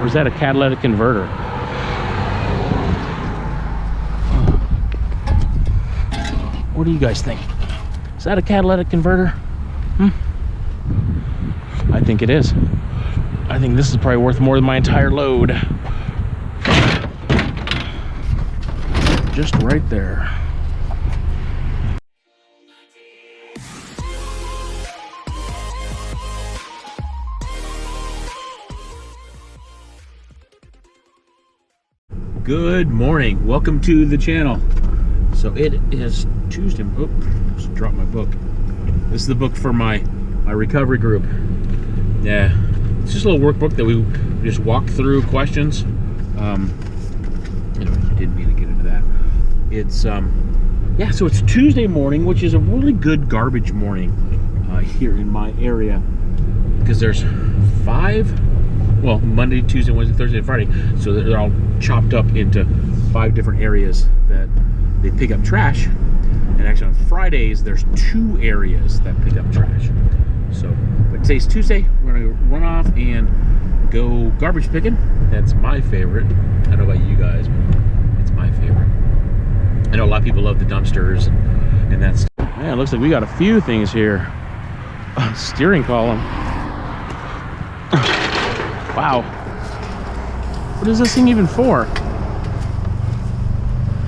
Or is that a catalytic converter? What do you guys think? Is that a catalytic converter? I think it is. I think this is probably worth more than my entire load. Just right there. Good morning. Welcome to the channel. So it is Tuesday. Oh, just dropped my book. This is the book for my recovery group. Yeah, it's just a little workbook that we just walk through questions. Anyway, I didn't mean to get into that. It's yeah, so it's Tuesday morning, which is a really good garbage morning here in my area, because there's 5, well, Monday, Tuesday, Wednesday, Thursday, and Friday, so they're all chopped up into 5 different areas that they pick up trash. And actually on Fridays there's 2 areas that pick up trash. So, but today's Tuesday, we're gonna run off and go garbage picking. That's my favorite. I don't know about you guys, but it's my favorite. I know a lot of people love the dumpsters and that's. Man, it looks like we got a few things here. Steering column. Wow. What is this thing even for?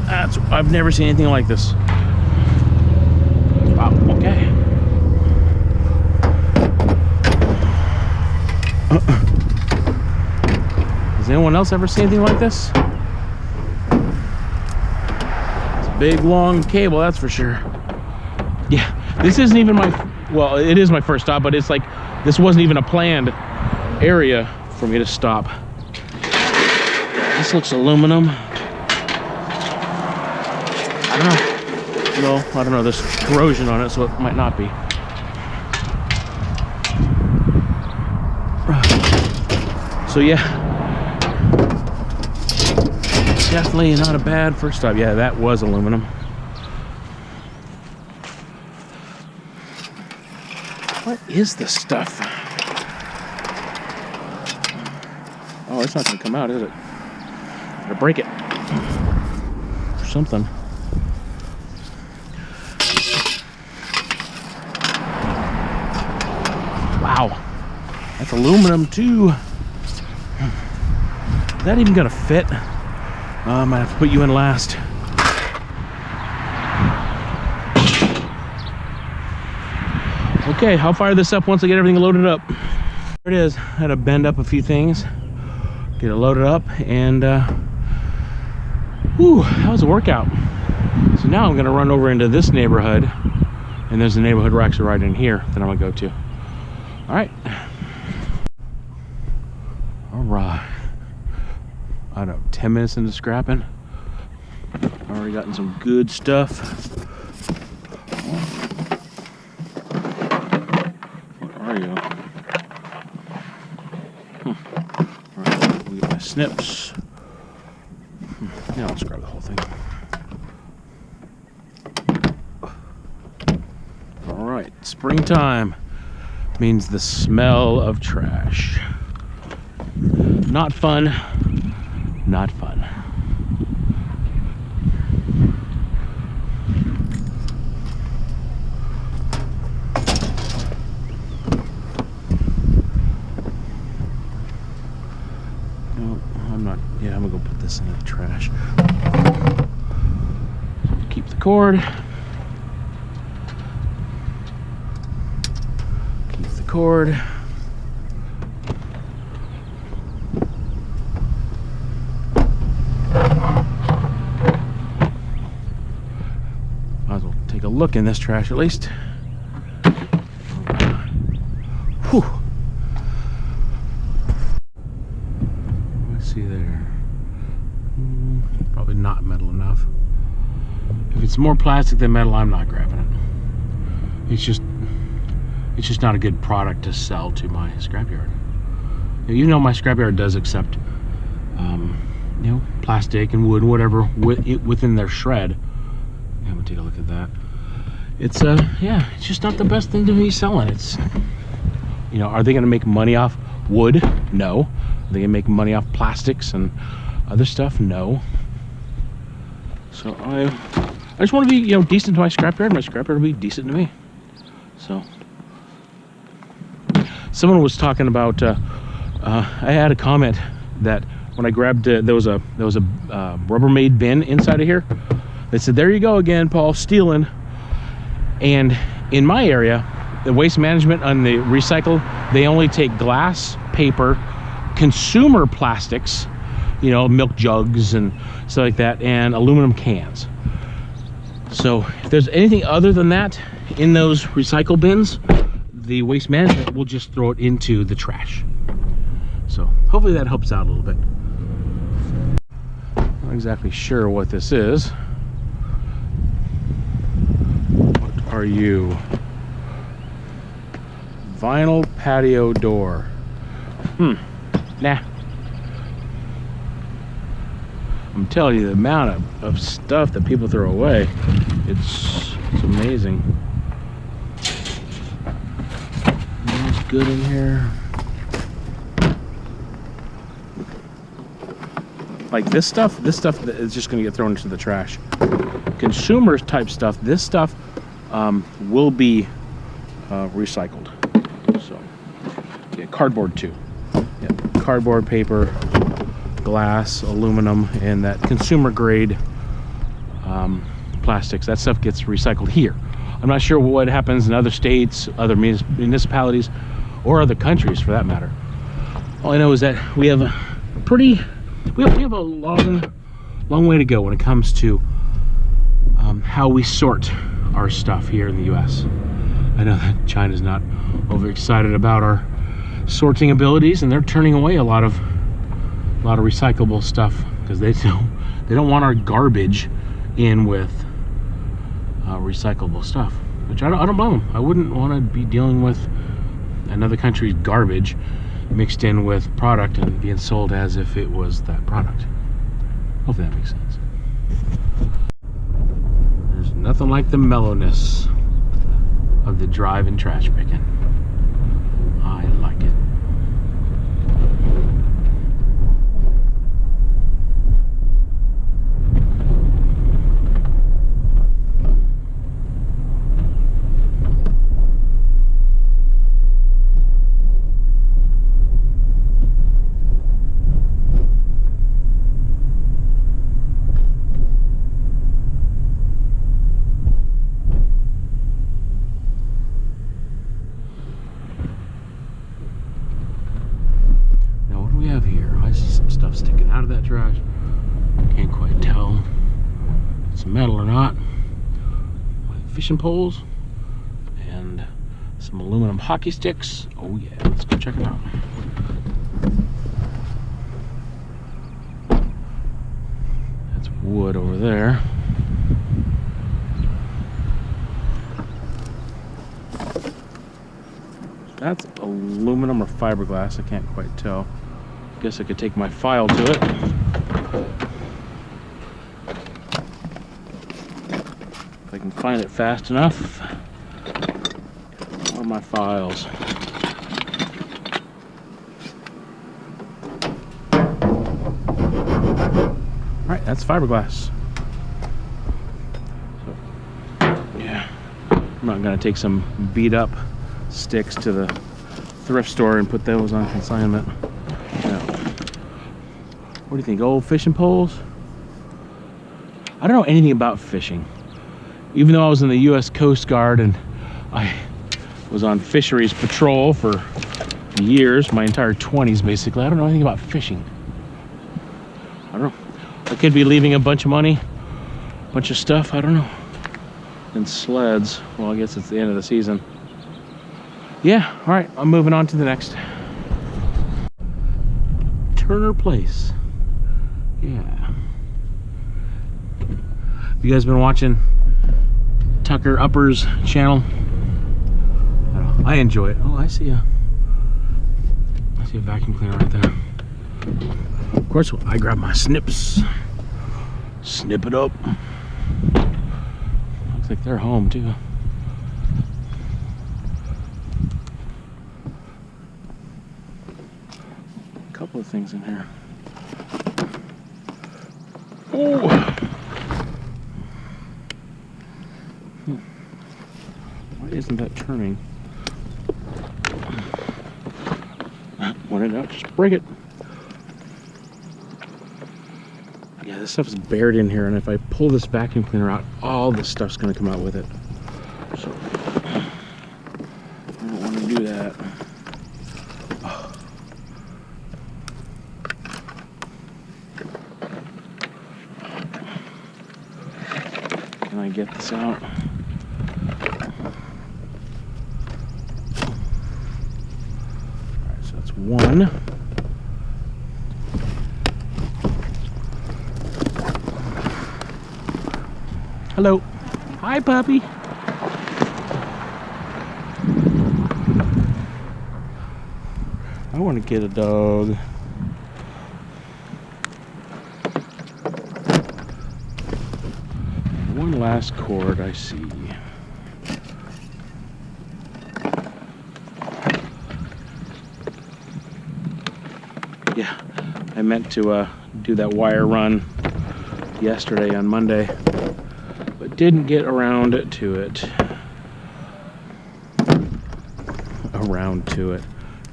I've never seen anything like this. Wow, okay. Has anyone else ever seen anything like this? It's a big, long cable, that's for sure. Yeah, this isn't even my, well, it is my first stop, but it's like, this wasn't even a planned area for me to stop. This looks aluminum. I don't know. No, I don't know. There's corrosion on it, so it might not be. So yeah, definitely not a bad first stop. Yeah, that was aluminum. What is this stuff? Oh, it's not gonna come out, is it? Gotta break it or something. Wow, that's aluminum too. Is that even gonna fit? I might have to put you in last. Okay, I'll fire this up once I get everything loaded up. There it is. I had to bend up a few things, get it loaded up, and whew, that was a workout. So now I'm gonna run over into this neighborhood, and there's a neighborhood we're actually right in here that I'm gonna go to. All right. All right. I don't know, 10 minutes into scrapping. Already gotten some good stuff. What are you? All right, we got my snips. Now let's grab the whole thing. All right, springtime means the smell of trash. Not fun, not fun. No, I'm not, yeah, I'm gonna go put this in the trash. Keep the cord. Keep the cord. Might as well take a look in this trash at least. Whew. Let's see there. Probably not metal enough. If it's more plastic than metal, I'm not grabbing it. It's just not a good product to sell to my scrapyard. You know, my scrapyard does accept, you know, plastic and wood, whatever, within their shred. Yeah, I'm gonna take a look at that. It's yeah, it's just not the best thing to be selling. It's You know, are they going to make money off wood? No. Are they going to make money off plastics and other stuff? No. So I just want to be, you know, decent to my scrapyard. My scrapyard will be decent to me. So someone was talking about. I had a comment that when I grabbed there was a Rubbermaid bin inside of here. They said, "There you go again, Paul, stealing." And in my area, the waste management on the recycle, they only take glass, paper, consumer plastics, you know, milk jugs and stuff like that, and aluminum cans. So if there's anything other than that in those recycle bins, the waste management will just throw it into the trash. So hopefully that helps out a little bit. Not exactly sure what this is. What are you? Vinyl patio door. Nah. I'm telling you, the amount of stuff that people throw away, it's amazing. It's good in here. Like this stuff is just going to get thrown into the trash. Consumer type stuff, this stuff will be recycled. So, yeah, cardboard too. Yeah, cardboard, paper, glass, aluminum, and that consumer grade plastics. That stuff gets recycled here. I'm not sure what happens in other states, other municipalities, or other countries for that matter. All I know is that we have a long way to go when it comes to how we sort our stuff here in the U.S. I know that China's not overexcited about our sorting abilities, and they're turning away a lot of recyclable stuff because they don't want our garbage in with recyclable stuff, which I don't blame them. I wouldn't want to be dealing with another country's garbage mixed in with product and being sold as if it was that product. Hopefully that makes sense. There's nothing like the mellowness of the drive-in trash picking. I like it. Sticking out of that trash. Can't quite tell if it's metal or not. Fishing poles and some aluminum hockey sticks. Oh yeah, let's go check it out. That's wood over there. That's aluminum or fiberglass, I can't quite tell. Guess I could take my file to it. If I can find it fast enough. Where are my files? Alright, that's fiberglass. So, yeah. I'm not gonna take some beat up sticks to the thrift store and put those on consignment. What do you think, old fishing poles? I don't know anything about fishing. Even though I was in the U.S. Coast Guard and I was on fisheries patrol for years, my entire 20s basically, I don't know anything about fishing. I don't know. I could be leaving a bunch of money, a bunch of stuff, I don't know. And sleds. Well, I guess it's the end of the season. Yeah, all right, I'm moving on to the next. Turner Place. Yeah. You guys been watching Tucker Upper's channel? I enjoy it. Oh, I see a vacuum cleaner right there. Of course, I grab my snips, snip it up. Looks like they're home too. couple of things in here. Oh! Why isn't that turning? Want it out? Just break it. Yeah, this stuff's buried in here, and if I pull this vacuum cleaner out, all this stuff's going to come out with it. So I don't want to do that. Can I get this out? Alright, so that's one. Hello. Hi, puppy. I want to get a dog. One last cord I see. Yeah, I meant to do that wire run yesterday on Monday, but didn't get around to it.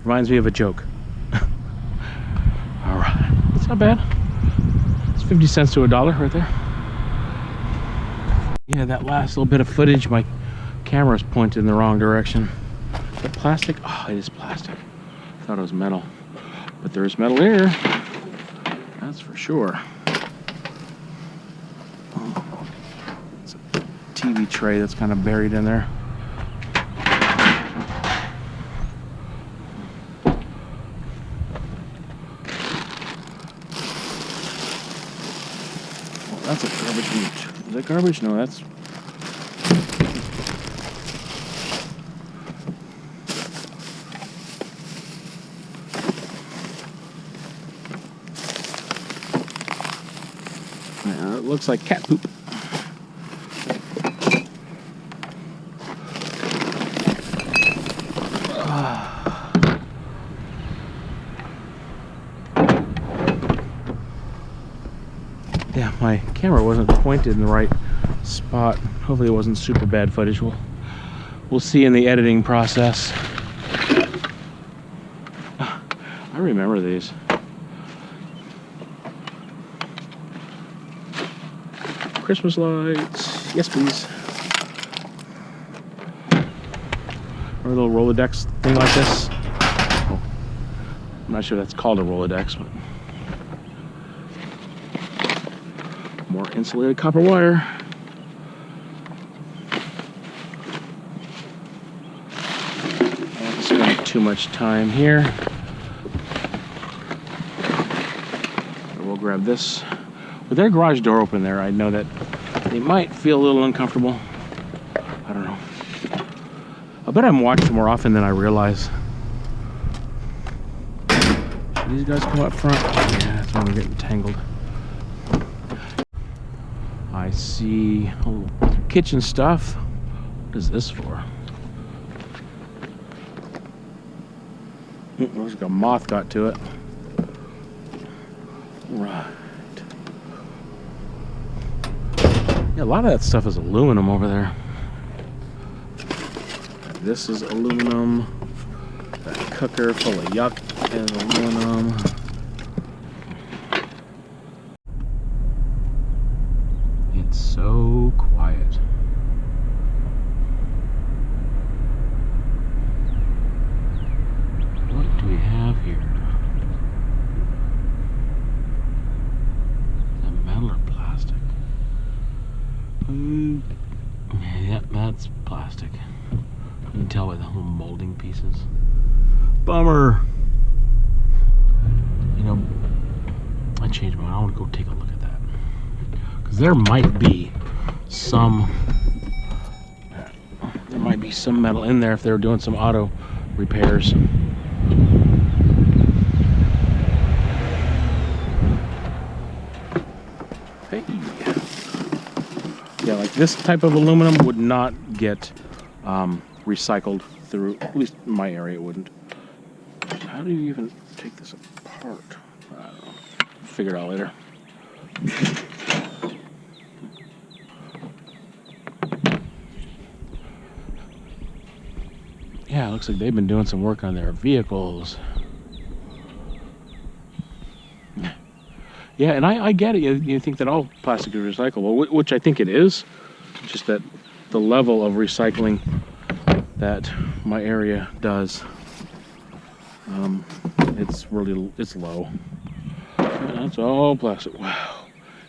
Reminds me of a joke. All right, it's not bad. It's 50 cents to $1 right there. Yeah, that last little bit of footage, my camera's pointed in the wrong direction. Is that plastic? Oh, it is plastic. I thought it was metal, but there's metal here. That's for sure. Oh, it's a TV tray that's kind of buried in there. That's a garbage chute. Is that garbage? No, that's... it looks like cat poop. Yeah, my camera wasn't pointed in the right spot. Hopefully it wasn't super bad footage. We'll see in the editing process. I remember these. Christmas lights. Yes, please. Or a little Rolodex thing like this. Oh, I'm not sure that's called a Rolodex, but more insulated copper wire. I won't spend too much time here. We'll grab this. With their garage door open there, I know that they might feel a little uncomfortable. I don't know. I bet I'm watching more often than I realize. Should these guys come up front? Yeah, that's when we're getting tangled. I see kitchen stuff. What is this for? Looks like a moth got to it. Right. Yeah, a lot of that stuff is aluminum over there. This is aluminum. That cooker full of yuck is aluminum. It's so quiet. What do we have here? Is that metal or plastic? Yeah, that's plastic. You can tell by the little molding pieces. Bummer. You know, I changed my mind. I want to go take a look at that. Because there might be some metal in there if they were doing some auto repairs. Hey. Yeah, like this type of aluminum would not get recycled through, at least in my area it wouldn't. How do you even take this apart? I don't know. Figure it out later. Yeah, it looks like they've been doing some work on their vehicles. Yeah, and I get it. You think that all plastic is recyclable, which I think it is. Just that the level of recycling that my area does, it's low. That's all plastic. Wow.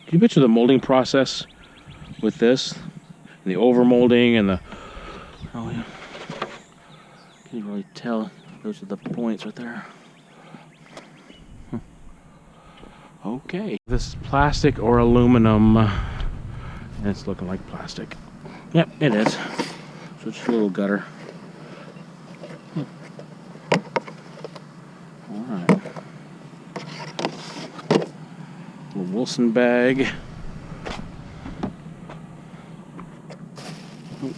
Can you picture the molding process with this? And the over molding and the, oh yeah. Can you really tell? Those are the points right there. Okay. This is plastic or aluminum. And it's looking like plastic. Yep, it is. So it's a little gutter. Alright. Little Wilson bag. I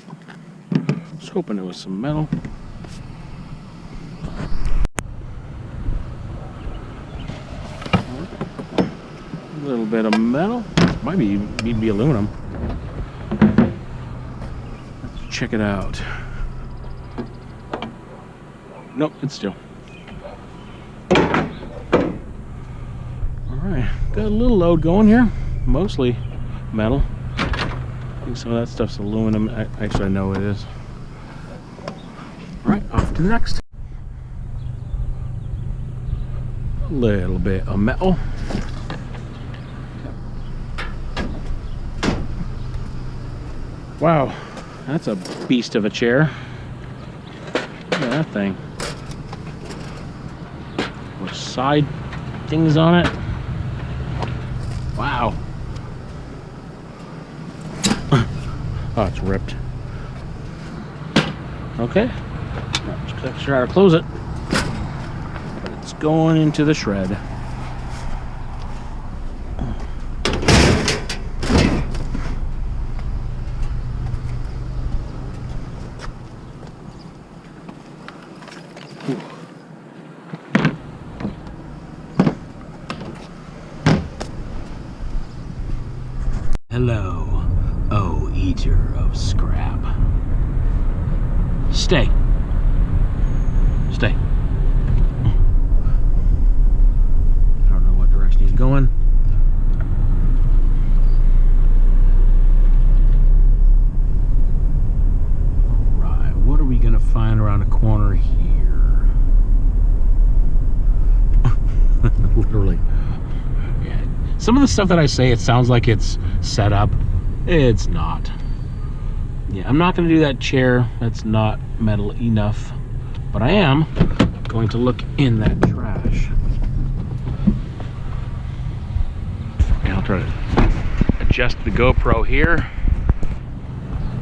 was hoping it was some metal. A little bit of metal. Might be need to be aluminum. Let's check it out. Nope, it's steel. Alright, got a little load going here. Mostly metal. I think some of that stuff's aluminum. Actually, I know it is. Alright, off to the next. A little bit of metal. Wow, that's a beast of a chair. Look at that thing. With side things on it. Wow. Oh, it's ripped. Okay. Just try to close it. It's going into the shred. Hello, oh eater of scrap. Stay. Stay. I don't know what direction he's going. Alright, what are we gonna find around the corner here? Literally. Some of the stuff that I say, it sounds like it's set up. It's not. Yeah, I'm not going to do that chair. That's not metal enough. But I am going to look in that trash. And I'll try to adjust the GoPro here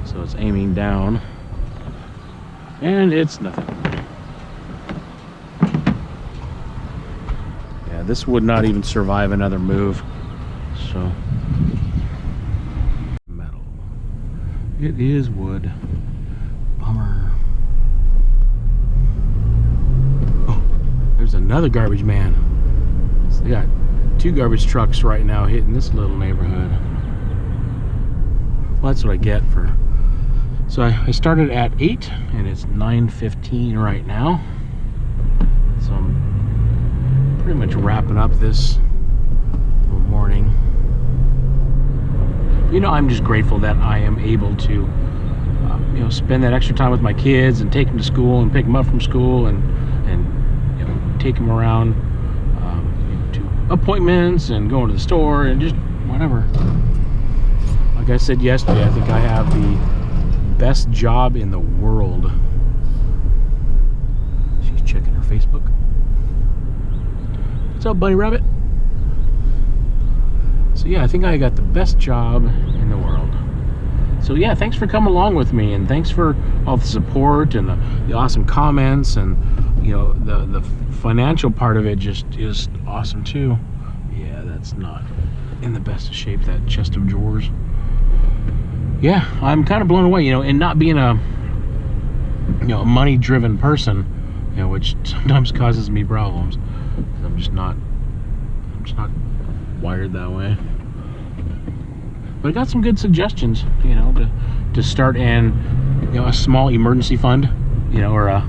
so it's aiming down. And it's nothing. Yeah, this would not even survive another move. So, metal. It is wood. Bummer. Oh, there's another garbage man. So they got 2 garbage trucks right now hitting this little neighborhood. Well, that's what I get for. So I started at 8 and it's 9:15 right now. So I'm pretty much wrapping up this morning. You know, I'm just grateful that I am able to, you know, spend that extra time with my kids and take them to school and pick them up from school and you know, take them around to appointments and going to the store and just whatever. Like I said yesterday, I think I have the best job in the world. She's checking her Facebook. What's up, Bunny Rabbit? So yeah, I think I got the best job in the world. So yeah, thanks for coming along with me, and thanks for all the support and the awesome comments, and you know, the financial part of it just is awesome too. Yeah, that's not in the best of shape, that chest of drawers. Yeah, I'm kind of blown away, you know, and not being a, you know, a money-driven person. you know, which sometimes causes me problems. I'm just not wired that way. But I got some good suggestions, you know, to start in, you know, a small emergency fund, you know, or a you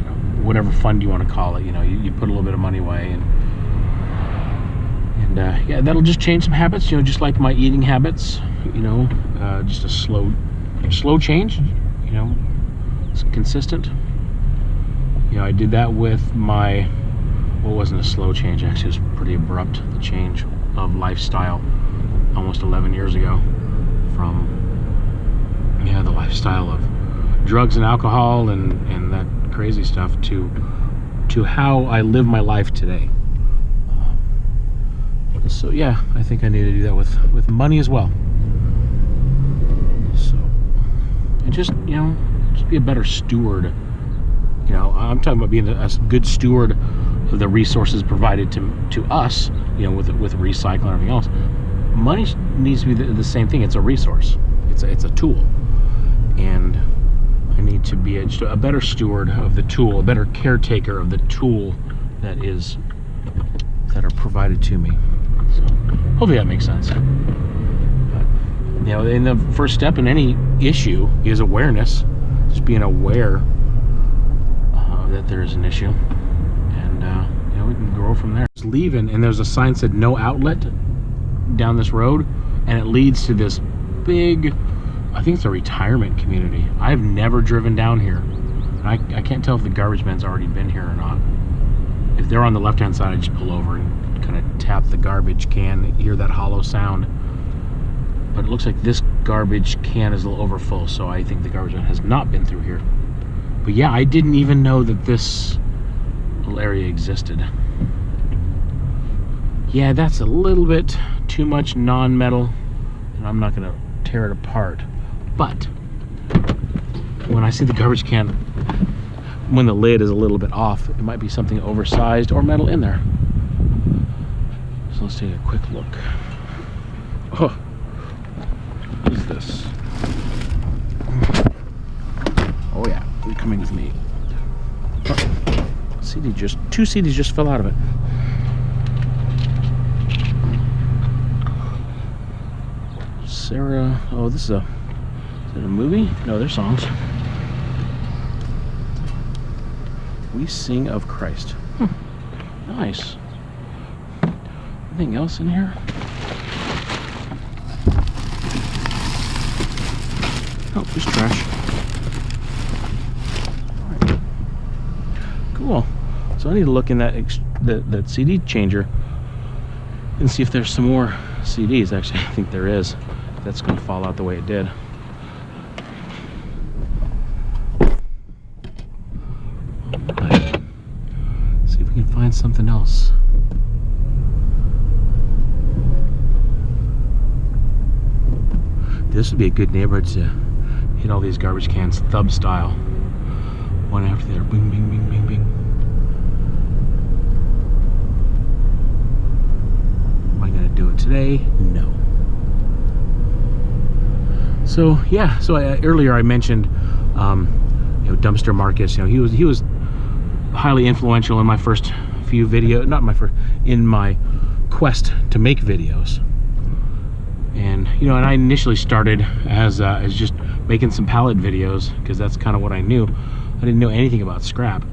know, whatever fund you want to call it. You know, you put a little bit of money away, and yeah, that'll just change some habits, you know, just like my eating habits, you know, just a slow change, you know, it's consistent. You know, I did that with my, well, it wasn't a slow change, actually, it was pretty abrupt, the change of lifestyle almost 11 years ago from, yeah, the lifestyle of drugs and alcohol and that crazy stuff to how I live my life today. So yeah, I think I need to do that with money as well. So, and just, you know, just be a better steward. You know, I'm talking about being a good steward of the resources provided to us, you know, with recycling and everything else. Money needs to be the same thing. It's a resource. It's a tool, and I need to be just a better steward of the tool, a better caretaker of the tool that are provided to me. So hopefully that makes sense. But, you know, and the first step in any issue is awareness. Just being aware that there's an issue, and you know, we can grow from there. Just leaving, and there's a sign that said no outlet down this road, and it leads to this big, I think it's a retirement community. I've never driven down here. I can't tell if the garbage man's already been here or not. If they're on the left hand side, I just pull over and kind of tap the garbage can, hear that hollow sound. But it looks like this garbage can is a little overfull, so I think the garbage man has not been through here. But yeah, I didn't even know that this little area existed. Yeah, that's a little bit too much non-metal, and I'm not gonna tear it apart. But when I see the garbage can, when the lid is a little bit off, it might be something oversized or metal in there. So let's take a quick look. Oh, what is this? Oh yeah, you're coming with me. Oh, two CDs just fell out of it. Sarah, oh, this is it a movie? No, they're songs. We Sing of Christ. Nice. Anything else in here? Oh, just trash. All right. Cool. So I need to look in that CD changer and see if there's some more CDs. Actually, I think there is. That's going to fall out the way it did. Right. See if we can find something else. This would be a good neighborhood to hit all these garbage cans thub style, one after the other. Bing, bing, bing, bing, bing. Am I going to do it today? No. So yeah, so earlier I mentioned, you know, Dumpster Marcus. You know, he was highly influential in my first few videos, not my first, in my quest to make videos. And you know, and I initially started as just making some pallet videos because that's kind of what I knew. I didn't know anything about scrap,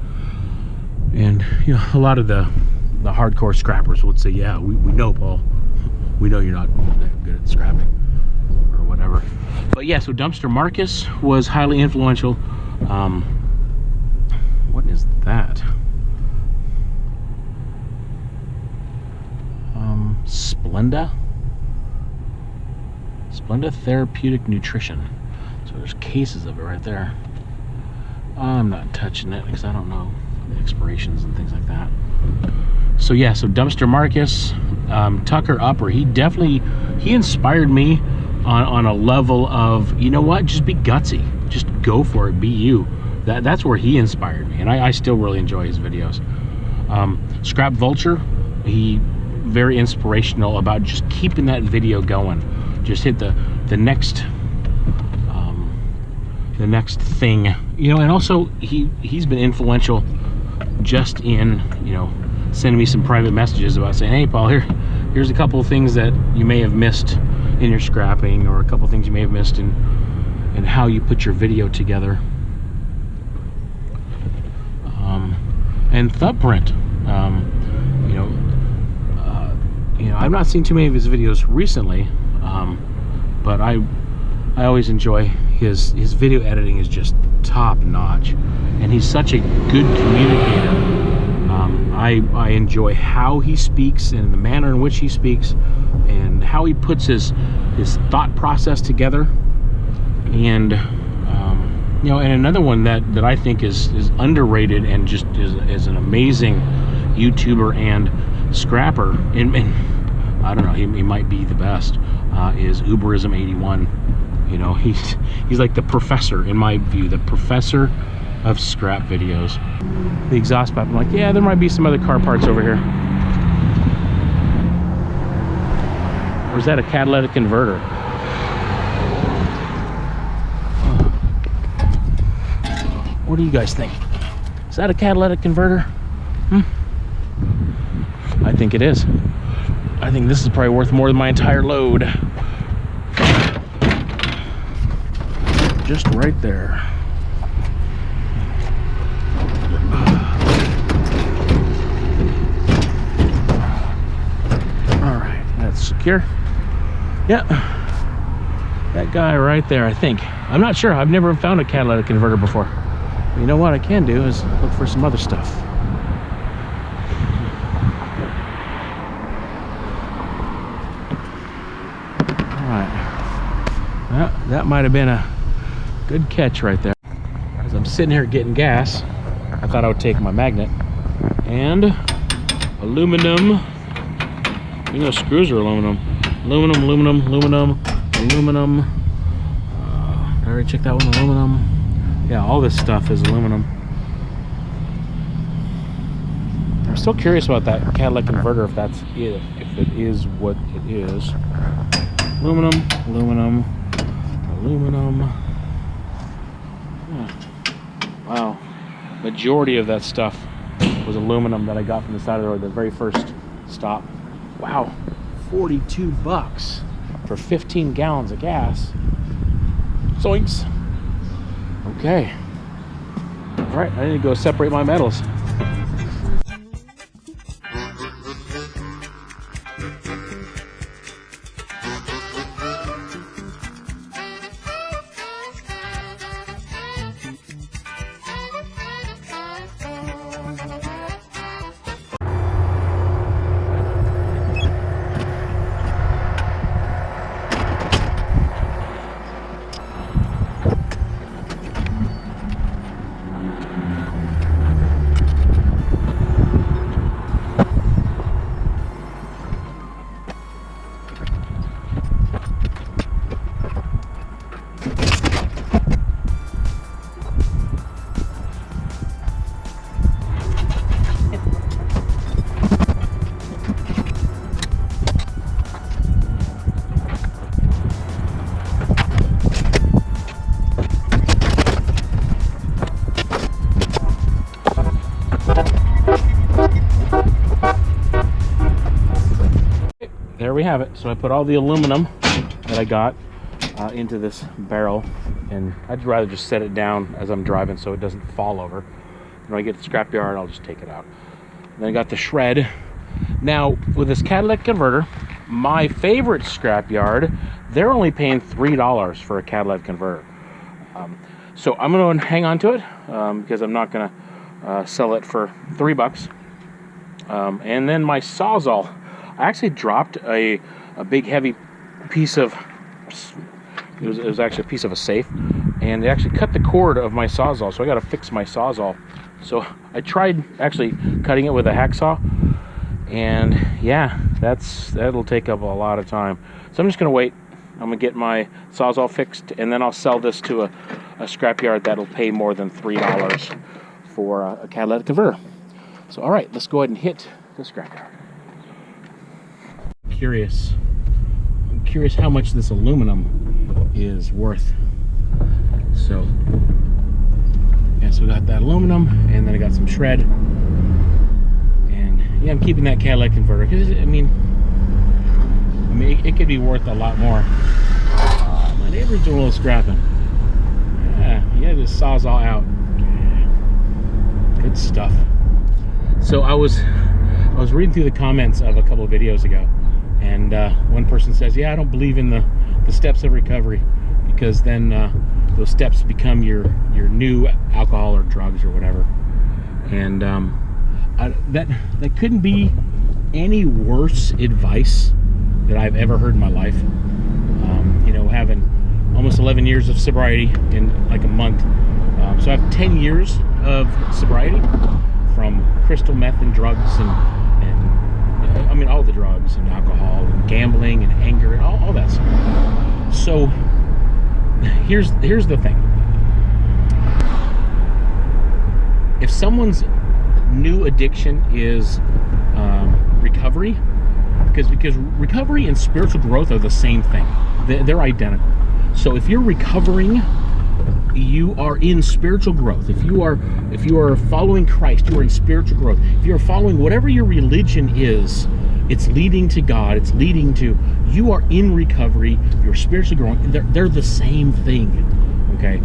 and you know, a lot of the hardcore scrappers would say, "Yeah, we know, Paul. We know you're not that good at scrapping." Whatever. But yeah, so Dumpster Marcus was highly influential. What is that? Splenda Therapeutic Nutrition. So there's cases of it right there. I'm not touching it because I don't know the expirations and things like that. So yeah, so Dumpster Marcus, Tucker Upper, he inspired me on a level of, you know what, just be gutsy, just go for it, be you. That's where he inspired me, and I still really enjoy his videos. Scrap Vulture, he very inspirational about just keeping that video going. Just hit the next thing You know, and also he's been influential just in, you know, sending me some private messages about saying, hey Paul, here's a couple of things that you may have missed in your scrapping, or a couple of things you may have missed in how you put your video together. And Thumbprint, you know, I've not seen too many of his videos recently, but I always enjoy his video editing is just top notch, and he's such a good communicator. I enjoy how he speaks and the manner in which he speaks and how he puts his thought process together. And you know, and another one that I think is underrated and just is an amazing YouTuber and scrapper, and I don't know, he might be the best, is Uberism81. You know, he's like the professor, in my view, the professor of scrap videos. The exhaust pipe, I'm like, yeah, there might be some other car parts over here. Or is that a catalytic converter? What do you guys think? Is that a catalytic converter? I think it is. I think this is probably worth more than my entire load. Just right there. All right, that's secure. Yeah, that guy right there, I think. I'm not sure, I've never found a catalytic converter before. You know what I can do is look for some other stuff. Alright. Well, that might have been a good catch right there. As I'm sitting here getting gas, I thought I would take my magnet and aluminum. You know, screws are aluminum. Aluminum, aluminum, aluminum, aluminum. Did I already check that one? Aluminum. Yeah, all this stuff is aluminum. I'm still curious about that catalytic converter, if that's it, if it is what it is. Aluminum, aluminum, aluminum. Yeah. Wow, majority of that stuff was aluminum that I got from the side of the road, the very first stop. Wow, 42 bucks for 15 gallons of gas. Zoinks. Okay. All right, I need to go separate my metals. There we have it. So I put all the aluminum that I got into this barrel, and I'd rather just set it down as I'm driving so it doesn't fall over. When I get to the scrapyard, I'll just take it out. And then I got the shred. Now, with this catalytic converter, my favorite scrapyard, they're only paying $3 for a catalytic converter. So I'm going to hang on to it because I'm not going to sell it for $3. And then my Sawzall, I actually dropped a big heavy piece of, it was actually a piece of a safe, and it actually cut the cord of my Sawzall, so I got to fix my Sawzall. So I tried actually cutting it with a hacksaw, and yeah, that'll take up a lot of time. So I'm just going to wait. I'm going to get my Sawzall fixed, and then I'll sell this to a scrapyard that'll pay more than $3 for a catalytic converter. So all right, let's go ahead and hit the scrapyard. I'm curious how much this aluminum is worth. So So we got that aluminum, and then I got some shred. And yeah, I'm keeping that catalytic converter because I mean, it could be worth a lot more. My neighbor's doing a little scrapping. Yeah, this sawzall out. Good stuff. So I was reading through the comments of a couple of videos ago, and one person says, yeah, I don't believe in the steps of recovery, because then those steps become your new alcohol or drugs or whatever. And that couldn't be any worse advice that I've ever heard in my life. You know, having almost 11 years of sobriety in like a month. So I have 10 years of sobriety, from crystal meth and drugs and I mean all the drugs and alcohol and gambling and anger and all that stuff. So here's the thing. If someone's new addiction is recovery, because recovery and spiritual growth are the same thing. They're identical. So if you're recovering, you are in spiritual growth. If you are following Christ, you are in spiritual growth. If you're following whatever your religion is, it's leading to God. It's leading to, you are in recovery. You're spiritually growing. They're the same thing. Okay.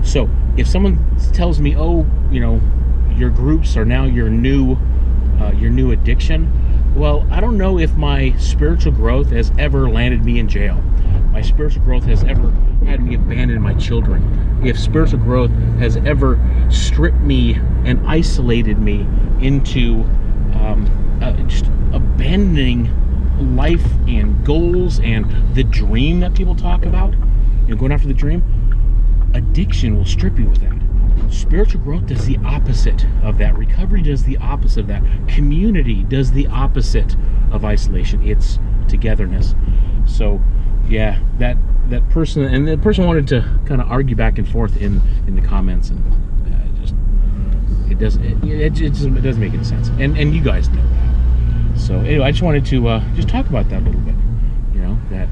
So if someone tells me, oh, you know, your groups are now your new addiction, well, I don't know if my spiritual growth has ever landed me in jail. My spiritual growth has ever had me abandon my children. If spiritual growth has ever stripped me and isolated me into just abandoning life and goals and the dream that people talk about, you know, going after the dream, addiction will strip you of that. Spiritual growth does the opposite of that. Recovery does the opposite of that. Community does the opposite of isolation. It's togetherness. So yeah, that person, and the person wanted to kind of argue back and forth in the comments, and it doesn't make any sense, and you guys know that. So anyway, I just wanted to just talk about that a little bit. You know, that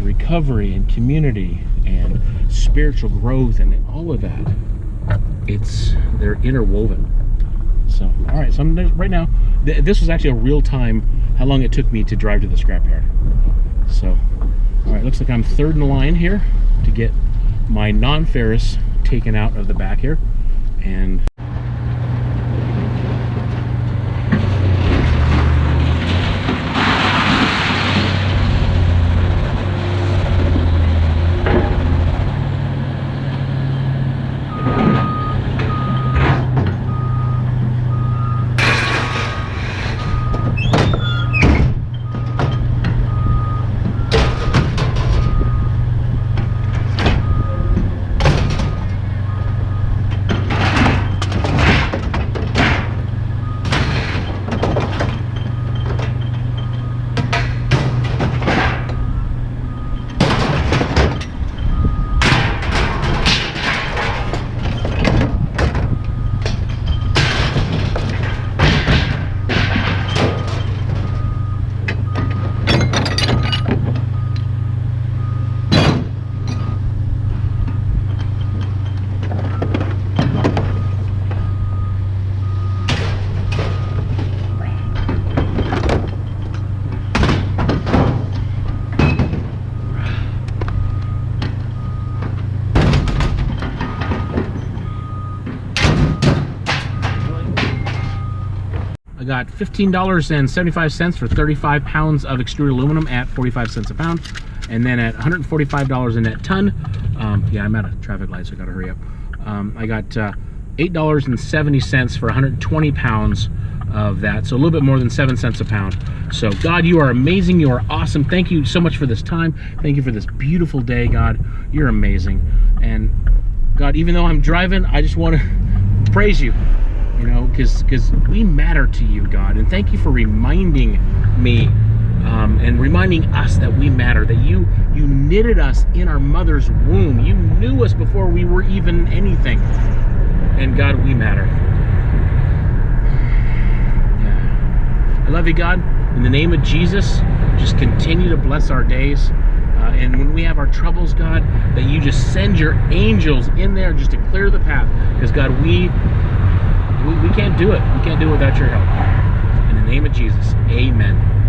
recovery and community and spiritual growth and all of that, they're interwoven. So all right, so right now, this was actually a real time how long it took me to drive to the scrapyard. So all right, looks like I'm third in the line here to get my non-ferrous taken out of the back here. And I got $15.75 for 35 pounds of extruded aluminum at 45 cents a pound, and then at $145 a net ton. Yeah, I'm at a traffic light, so I gotta hurry up. I got $8.70 for 120 pounds of that, so a little bit more than 7 cents a pound. So God, you are amazing. You are awesome. Thank you so much for this time. Thank you for this beautiful day, God. You're amazing. And God, even though I'm driving, I just want to praise you, you know, because we matter to you, God. And thank you for reminding me and reminding us that we matter, that you knitted us in our mother's womb. You knew us before we were even anything. And God, we matter. Yeah. I love you, God. In the name of Jesus, just continue to bless our days. And when we have our troubles, God, that you just send your angels in there just to clear the path. Because, God, we can't do it. We can't do it without your help. In the name of Jesus, amen.